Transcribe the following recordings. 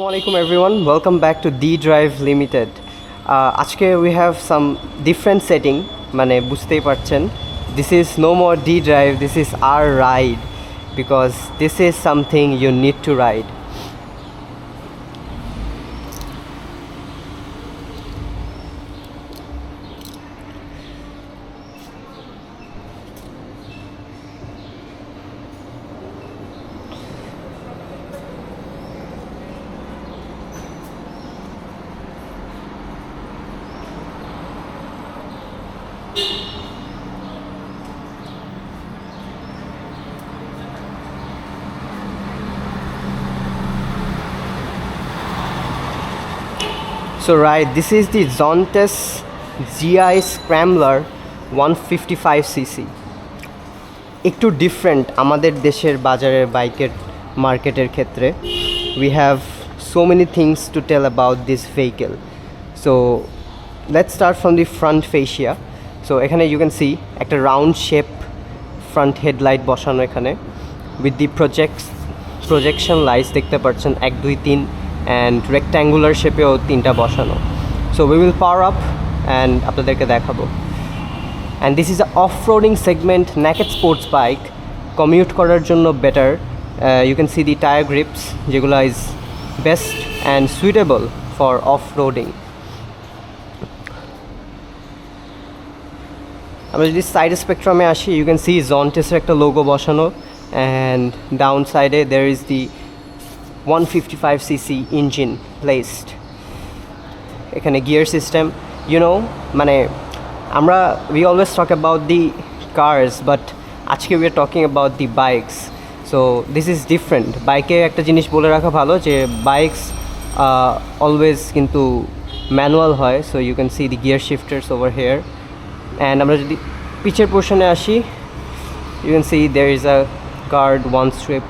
Assalamualaikum everyone, welcome back to D Drive Limited. আজকে we have some different setting, মানে বুঝতেই পারছেন. This is no more D Drive, this is our ride because this is something you need to ride. So right, this is the Zontes GI Scrambler 155cc. একটু different আমাদের দেশের বাজারের বাইকের মার্কেটের ক্ষেত্রে. We have so many things to tell about this vehicle. So let's start from the front fascia. So এখানে you can see একটা round shape front headlight বসানো এখানে with the projection lights দেখতে পাচ্ছেন 1 2 3 and rectangular শেপেও তিনটা বসানো. So we will power up and আপনাদেরকে দেখাবো. And this is a off-roading segment naked sports bike, commute করার জন্য better. You can see the tire grips যেগুলো is best and suitable for off-roading. আমরা যদি side স্পেকট্রামে আসি, you can see Zontes একটা logo বসানো and down side there is the 155cc engine placed. এখানে gear system, you know, মানে আমরা we always talk about the cars but আজকে we are talking about the bikes. So this is different. বাইকে একটা জিনিস বলে রাখা ভালো যে bikes always কিন্তু manual হয়. So you can see the gear shifters over here. And আমরা যদি পিছের পোর্শনে আসি, you can see there is a guard one strip.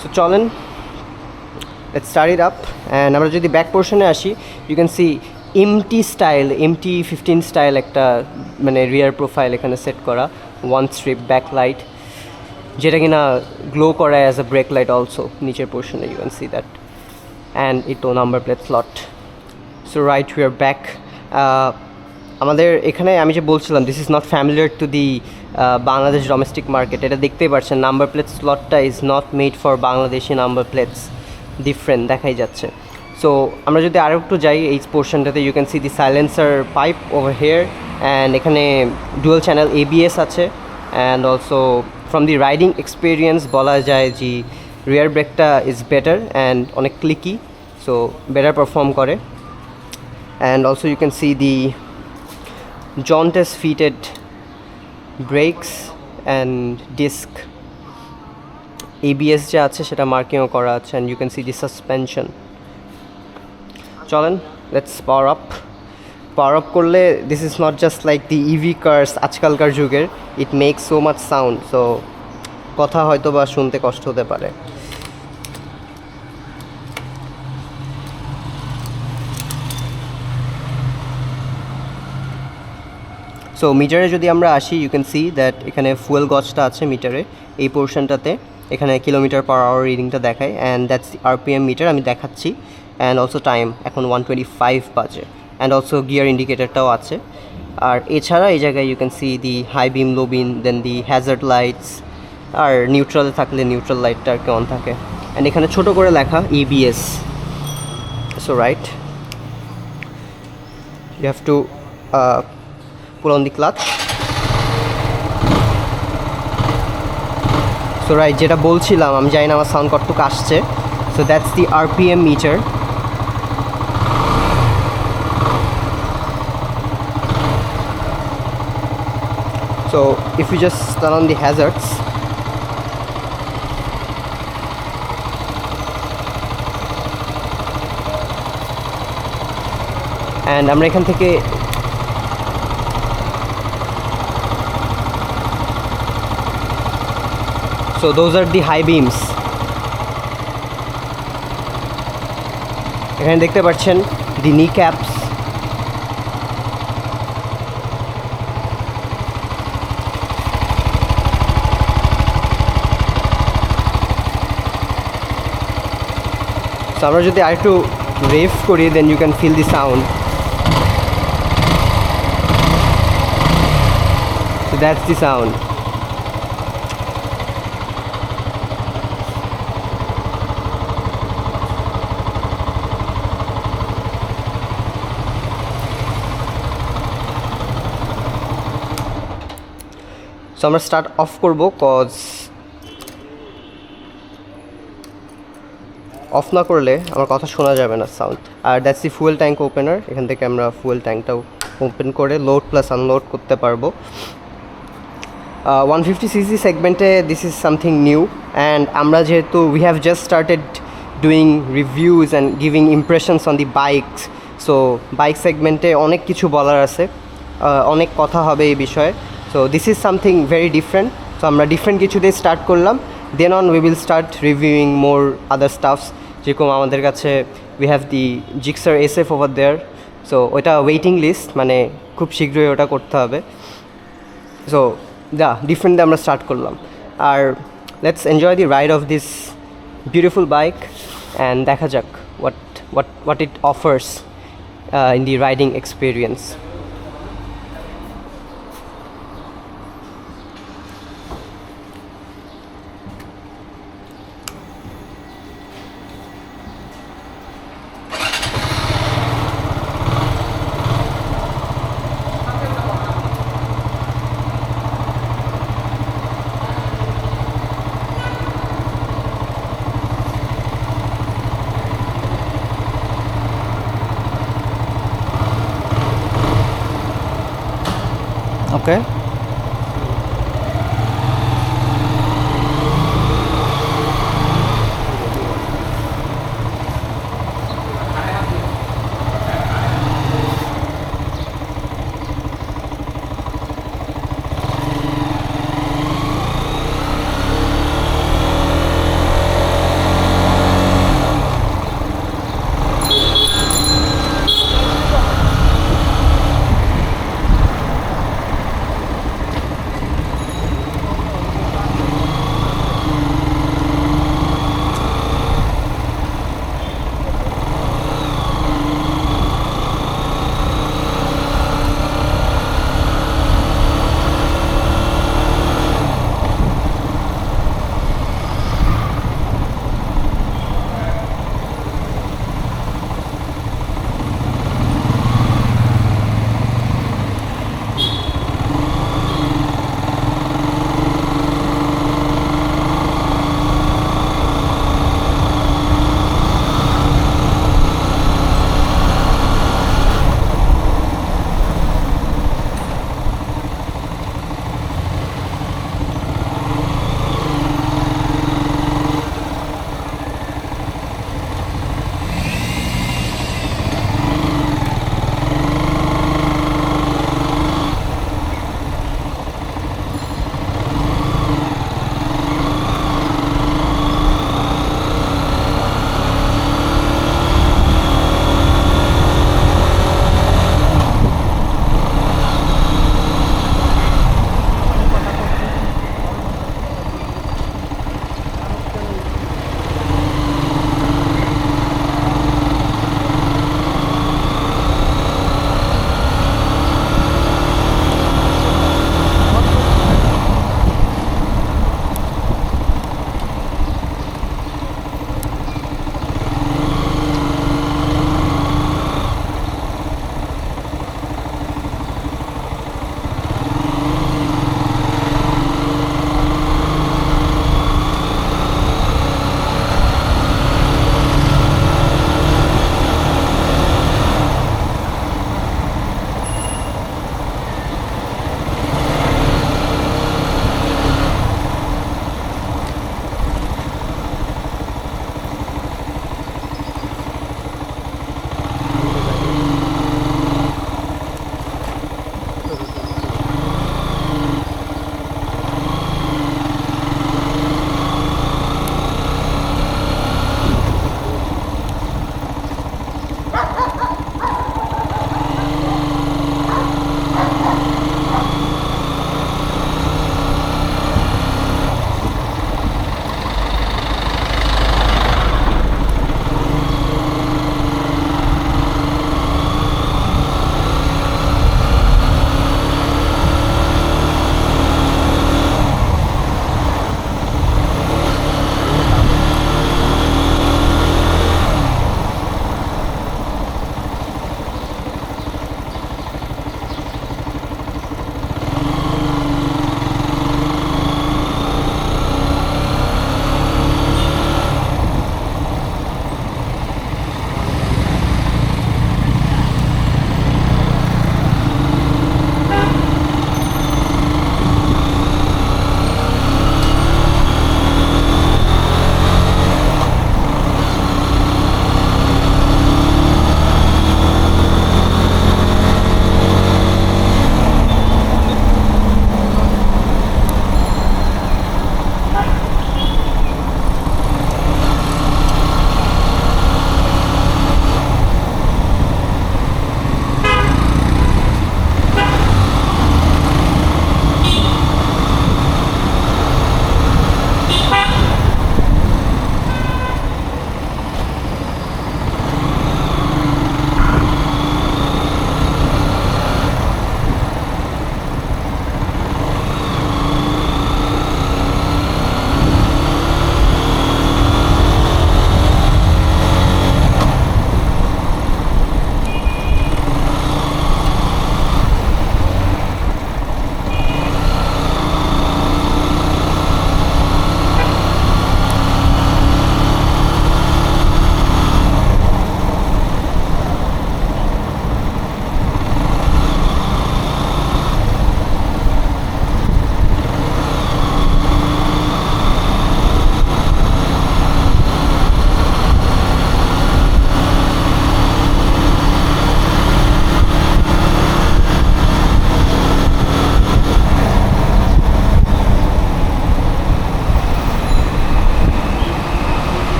So চলেন, let's start it up. And আমরা যদি ব্যাক পোর্শনে আসি, you can see MT15 style একটা মানে রিয়ার প্রোফাইল এখানে সেট করা, ওয়ান স্ট্রিপ ব্যাক লাইট যেটা কিনা গ্লো করে as a break light also নিচের পোর্শনে. you can see that. And ইটো number plate slot. So right, we are back. আমাদের এখানে আমি যে বলছিলাম this is not familiar to the Bangladesh domestic market. এটা দেখতেই পাচ্ছেন নাম্বার প্লেট স্লটটা is not made for Bangladeshi number plates, different দেখাই যাচ্ছে. সো আমরা যদি আরও একটু যাই এই পোর্শনটাতে, you can see the silencer pipe over here and এখানে ডুয়াল চ্যানেল ABS আছে. And also from the riding experience বলা যায় যে রিয়ার ব্রেকটা ইজ বেটার অ্যান্ড অনেক ক্লিকি, সো বেটার পারফর্ম করে. And also you can see the Zontes fitted brakes and disc. ABS যে আছে সেটা মার্কিংও করা আছে. and you can see the suspension. চলেন, let's power up করলে this is not just like the EV cars আজকালকার যুগের, it makes so much sound, so কথা হয়তো বা শুনতে কষ্ট হতে পারে. সো মিটারে যদি আমরা আসি, ইউ ক্যান সি দ্যাট এখানে ফুয়েল গজটা আছে মিটারে এই পোর্শনটাতে. এখানে কিলোমিটার পার আওয়ার রিডিংটা দেখায় অ্যান্ড দ্যাটস RPM মিটার আমি দেখাচ্ছি. অ্যান্ড অলসো টাইম এখন 1:25 বাজে. অ্যান্ড অলসো গিয়ার ইন্ডিকেটারটাও আছে. আর এছাড়া এই জায়গায় you can see the high beam, low beam, then the hazard lights, আর নিউট্রালে থাকলে নিউট্রাল লাইটটা আর কি অন থাকে. অ্যান্ড এখানে ছোটো করে লেখা ABS. So right, you have to pull on the clutch. So right, যেটা বলছিলাম আমি জানি না আমার সাউন্ড কতটুকু আসছে. So that's the RPM meter. So if you just turn on the hazards, and আমরা এখান থেকে so those are the high beams. এখানে দেখতে পাচ্ছেন the knee caps. সো আমরা যদি আরেকটু রেভ করি then you can feel the sound. So that's the sound. সো আমরা স্টার্ট অফ করবো, কজ অফ না করলে আমার কথা শোনা যাবে না সাউন্ড। আর that's the fuel tank opener, এখান থেকে আমরা ফুয়েল ট্যাঙ্কটাও ওপেন করে লোড প্লাস আনলোড করতে পারবো। 150cc সেগমেন্টে this is something new, and আমরা যেহেতু we have just started doing reviews and giving impressions on the bikes, so bike সেগমেন্টে অনেক কিছু বলার আছে, অনেক কথা হবে এই বিষয়ে। So this is something very different. So আমরা ডিফারেন্ট কিছু দিয়ে স্টার্ট করলাম, then on we will start reviewing more other stuffs. যেরকম আমাদের কাছে we have the Gixxer SF over there, so ওইটা ওয়েটিং লিস্ট, মানে খুব শীঘ্রই ওটা করতে হবে। সো ডিফারেন্ট দিয়ে আমরা স্টার্ট করলাম। আর let's enjoy the ride of this beautiful bike and দেখা যাক what it offers in the riding experience. Okay.